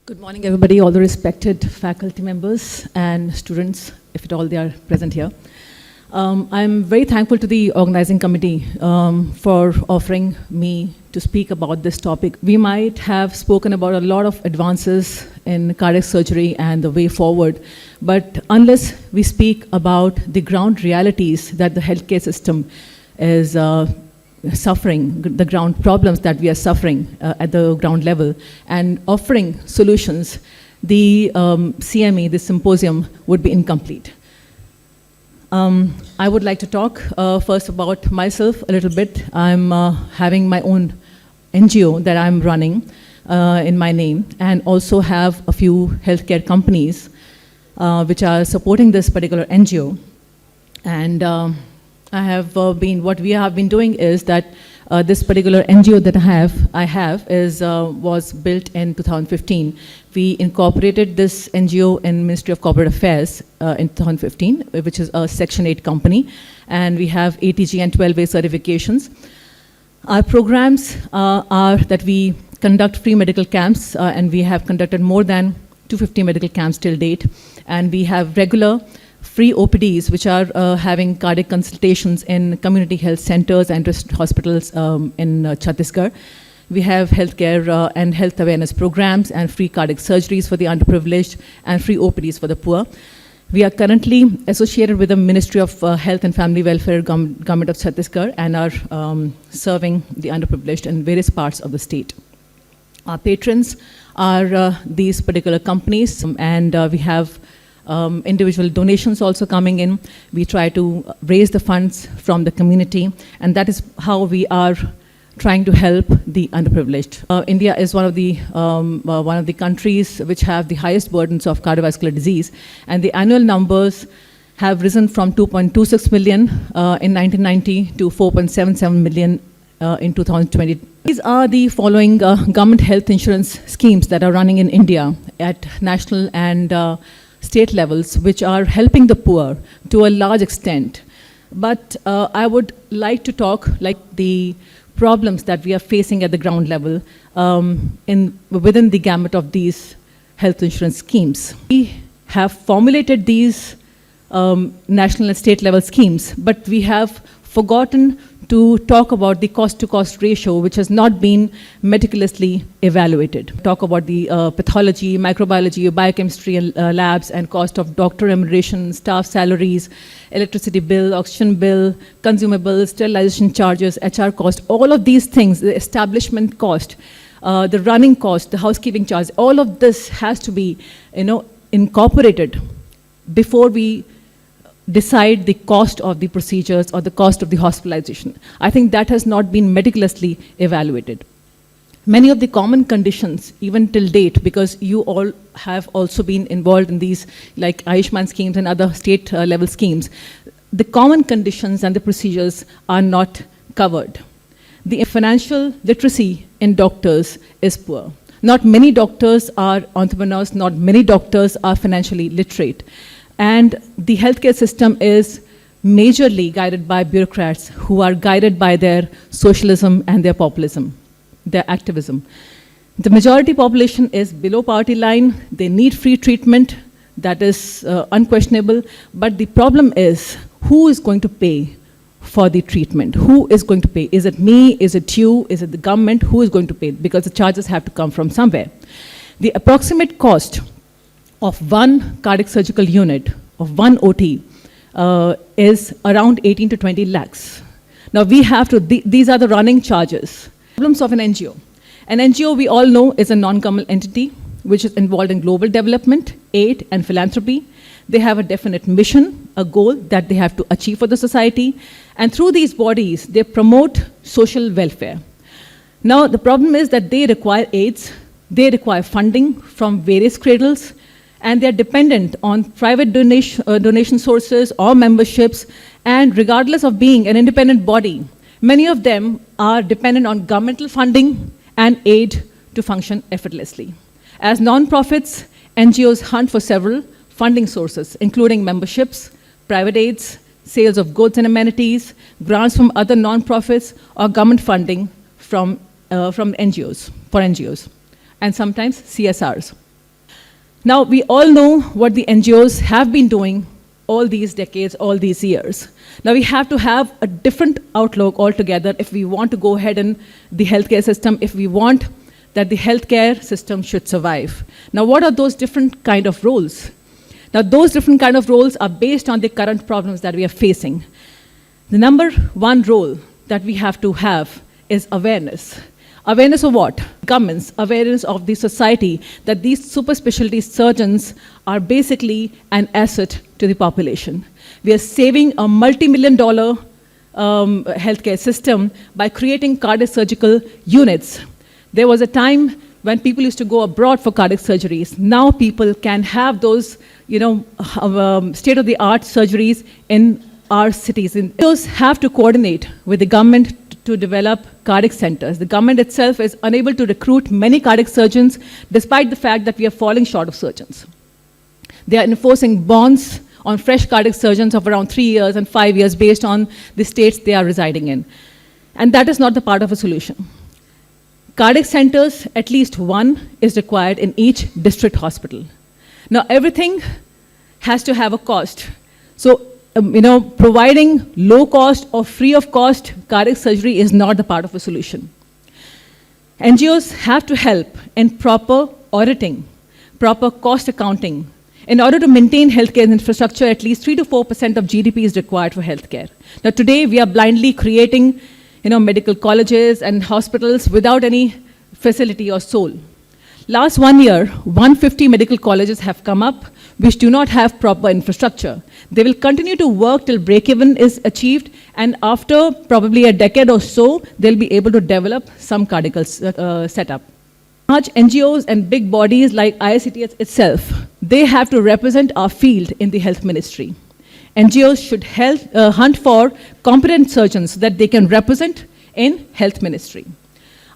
Good morning, everybody, all the respected faculty members and students, if at all they are present here. I'm very thankful to the organizing committee for offering me to speak about this topic. We might have spoken about a lot of advances in cardiac surgery and the way forward, but unless we speak about the ground realities that the healthcare system is suffering, the ground problems that we are suffering at the ground level, and offering solutions, the CME, the symposium, would be incomplete. I would like to talk first about myself a little bit. I'm having my own NGO that I'm running in my name, and also have a few healthcare companies which are supporting this particular NGO. And what we have been doing is that this particular NGO that I have was built in 2015. We incorporated this NGO in Ministry of Corporate Affairs in 2015, which is a Section 8 company, and we have ATG and 12A certifications. Our programs are that we conduct free medical camps, and we have conducted more than 250 medical camps till date, and we have regular free OPDs, which are having cardiac consultations in community health centers and hospitals in Chhattisgarh. We have healthcare and health awareness programs and free cardiac surgeries for the underprivileged and free OPDs for the poor. We are currently associated with the Ministry of Health and Family Welfare, Government of Chhattisgarh, and are serving the underprivileged in various parts of the state. Our patrons are these particular companies, and we have individual donations also coming in. We try to raise the funds from the community, and that is how we are trying to help the underprivileged. India is one of the countries which have the highest burdens of cardiovascular disease, and the annual numbers have risen from 2.26 million in 1990 to 4.77 million in 2020. These are the following government health insurance schemes that are running in India at national and state levels, which are helping the poor to a large extent. But I would like to talk like the problems that we are facing at the ground level within the gamut of these health insurance schemes. We have formulated these national and state level schemes, but we have forgotten to talk about the cost-to-cost ratio, which has not been meticulously evaluated. Talk about the pathology, microbiology, biochemistry labs, and cost of doctor remuneration, staff salaries, electricity bill, oxygen bill, consumables, sterilization charges, HR cost, all of these things, the establishment cost, the running cost, the housekeeping charge, all of this has to be, incorporated before we decide the cost of the procedures or the cost of the hospitalization. I think that has not been meticulously evaluated. Many of the common conditions, even till date, because you all have also been involved in these, like Ayushman schemes and other state level schemes, the common conditions and the procedures are not covered. The financial literacy in doctors is poor. Not many doctors are entrepreneurs, not many doctors are financially literate. And the healthcare system is majorly guided by bureaucrats who are guided by their socialism and their populism, their activism. The majority population is below poverty line. They need free treatment. That is unquestionable. But the problem is, who is going to pay for the treatment? Who is going to pay? Is it me? Is it you? Is it the government? Who is going to pay? Because the charges have to come from somewhere. The approximate cost of one cardiac surgical unit, of one OT, is around 18 to 20 lakhs. Now we have to, these are the running charges. Problems of an NGO. An NGO, we all know, is a non-governmental entity which is involved in global development, aid, and philanthropy. They have a definite mission, a goal that they have to achieve for the society, and through these bodies, they promote social welfare. Now the problem is that they require aids, they require funding from various cradles, and they're dependent on private donation sources or memberships, and regardless of being an independent body, many of them are dependent on governmental funding and aid to function effortlessly. As non-profits, NGOs hunt for several funding sources, including memberships, private aids, sales of goods and amenities, grants from other non-profits, or government funding from NGOs, and sometimes CSRs. Now, we all know what the NGOs have been doing all these decades, all these years. Now, we have to have a different outlook altogether if we want to go ahead in the healthcare system, if we want that the healthcare system should survive. Now, what are those different kind of roles? Now, those different kind of roles are based on the current problems that we are facing. The number one role that we have to have is awareness. Awareness of what? Governments, awareness of the society that these super specialty surgeons are basically an asset to the population. We are saving a multi-million-dollar healthcare system by creating cardiac surgical units. There was a time when people used to go abroad for cardiac surgeries. Now people can have those, state-of-the-art surgeries in our cities. Those have to coordinate with the government to develop cardiac centers. The government itself is unable to recruit many cardiac surgeons despite the fact that we are falling short of surgeons. They are enforcing bonds on fresh cardiac surgeons of around 3 years and 5 years based on the states they are residing in. And that is not the part of a solution. Cardiac centers, at least one, is required in each district hospital. Now, everything has to have a cost. So, providing low cost or free of cost cardiac surgery is not the part of a solution. NGOs have to help in proper auditing, proper cost accounting. In order to maintain healthcare infrastructure, at least 3 to 4% of GDP is required for healthcare. Now, today we are blindly creating medical colleges and hospitals without any facility or soul. Last 1 year, 150 medical colleges have come up which do not have proper infrastructure. They will continue to work till break-even is achieved, and after probably a decade or so, they'll be able to develop some cardiac setup. Large NGOs and big bodies like IACTS itself, they have to represent our field in the health ministry. NGOs should hunt for competent surgeons so that they can represent in health ministry.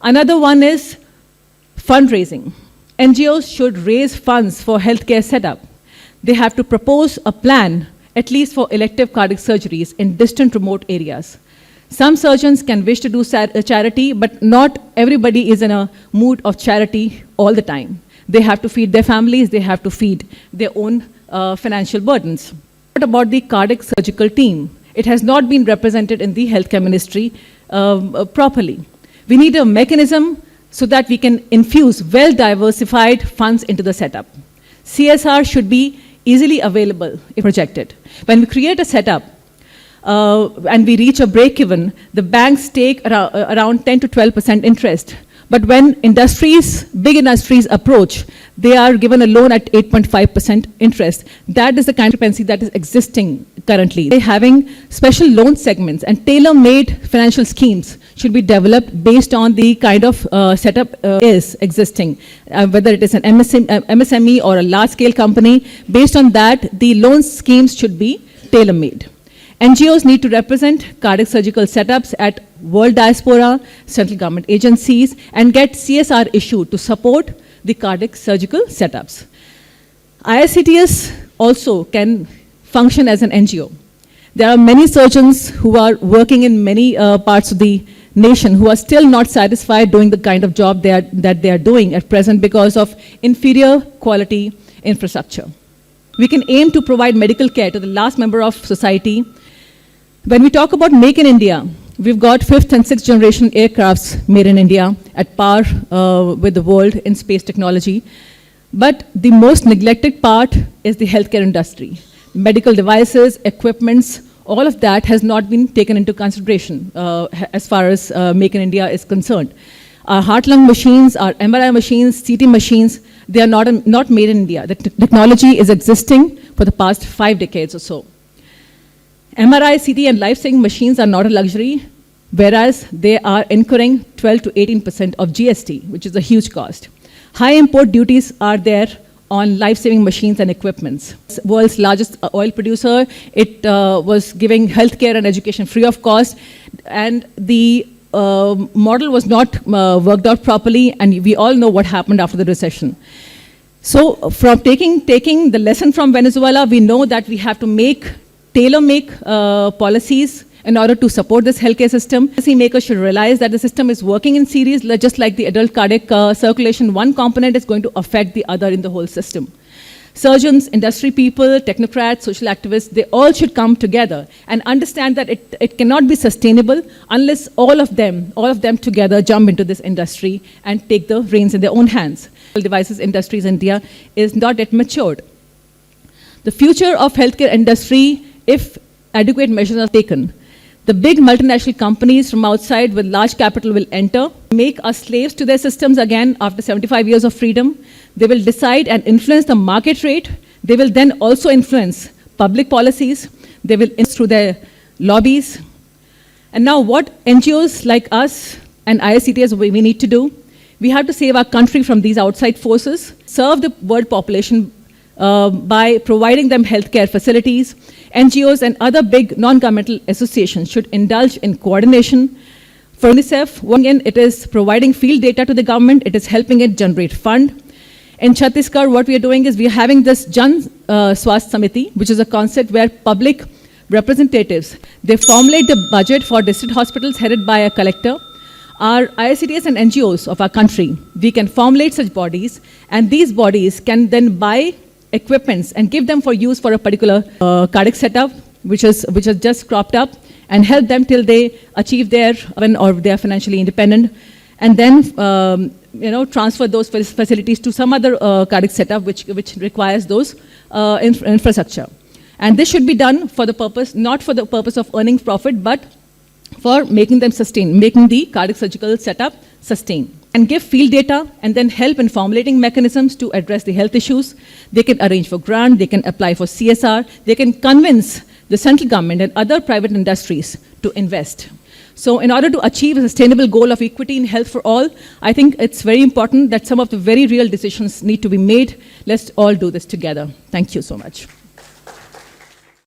Another one is fundraising. NGOs should raise funds for healthcare setup. They have to propose a plan, at least for elective cardiac surgeries in distant remote areas. Some surgeons can wish to do charity, but not everybody is in a mood of charity all the time. They have to feed their families, they have to feed their own financial burdens. What about the cardiac surgical team? It has not been represented in the healthcare ministry properly. We need a mechanism so that we can infuse well-diversified funds into the setup. CSR should be easily available if projected. When we create a setup and we reach a break-even, the banks take around 10 to 12% interest. But when big industries approach, they are given a loan at 8.5% interest. That is the kind of dependency that is existing currently. They're having special loan segments and tailor-made financial schemes should be developed based on the kind of setup is existing, whether it is an MSME or a large-scale company. Based on that, the loan schemes should be tailor-made. NGOs need to represent cardiac surgical setups at world diaspora, central government agencies, and get CSR issued to support the cardiac surgical setups. IACTS also can function as an NGO. There are many surgeons who are working in many parts of the nation who are still not satisfied doing the kind of job that they are doing at present because of inferior quality infrastructure. We can aim to provide medical care to the last member of society. When we talk about Make in India, we've got 5th and 6th generation aircrafts made in India at par with the world in space technology. But the most neglected part is the healthcare industry. Medical devices, equipments, all of that has not been taken into consideration as far as Make in India is concerned. Our heart-lung machines, our MRI machines, CT machines, they are not made in India. The technology is existing for the past 5 decades or so. MRI, CT, and life-saving machines are not a luxury, whereas they are incurring 12 to 18% of GST, which is a huge cost. High import duties are there on life-saving machines and equipments. World's largest oil producer, it was giving healthcare and education free of cost, and the model was not worked out properly, and we all know what happened after the recession. So from taking the lesson from Venezuela, we know that we have to tailor-make policies in order to support this healthcare system. Policymakers should realize that the system is working in series, just like the adult cardiac circulation. One component is going to affect the other in the whole system. surgeons, industry people, technocrats, social activists, they all should come together and understand that it cannot be sustainable unless all of them together jump into this industry and take the reins in their own hands. Devices industries in India is not yet matured. The future of healthcare industry, if adequate measures are taken, the big multinational companies from outside with large capital will enter, make us slaves to their systems again after 75 years of freedom. They will decide and influence the market rate. They will then also influence public policies. They will influence through their lobbies. And now what NGOs like us and IACTS we need to do, we have to save our country from these outside forces, serve the world population by providing them healthcare facilities. NGOs and other big non-governmental associations should indulge in coordination. For UNICEF, again, it is providing field data to the government. It is helping it generate fund. In Chhattisgarh, what we are doing is we are having this Jan Swasth Samiti, which is a concept where public representatives, they formulate the budget for district hospitals headed by a collector. Our IACTS and NGOs of our country, we can formulate such bodies, and these bodies can then buy equipments and give them for use for a particular cardiac setup, which is just cropped up, and help them till they achieve their, or they are financially independent, and then transfer those facilities to some other cardiac setup which requires those infrastructure. And this should be done for the purpose, not for the purpose of earning profit, but for making them sustain, making the cardiac surgical setup sustain. And give field data and then help in formulating mechanisms to address the health issues. They can arrange for grant, they can apply for CSR, they can convince the central government and other private industries to invest. So in order to achieve a sustainable goal of equity in health for all, I think it's very important that some of the very real decisions need to be made. Let's all do this together. Thank you so much.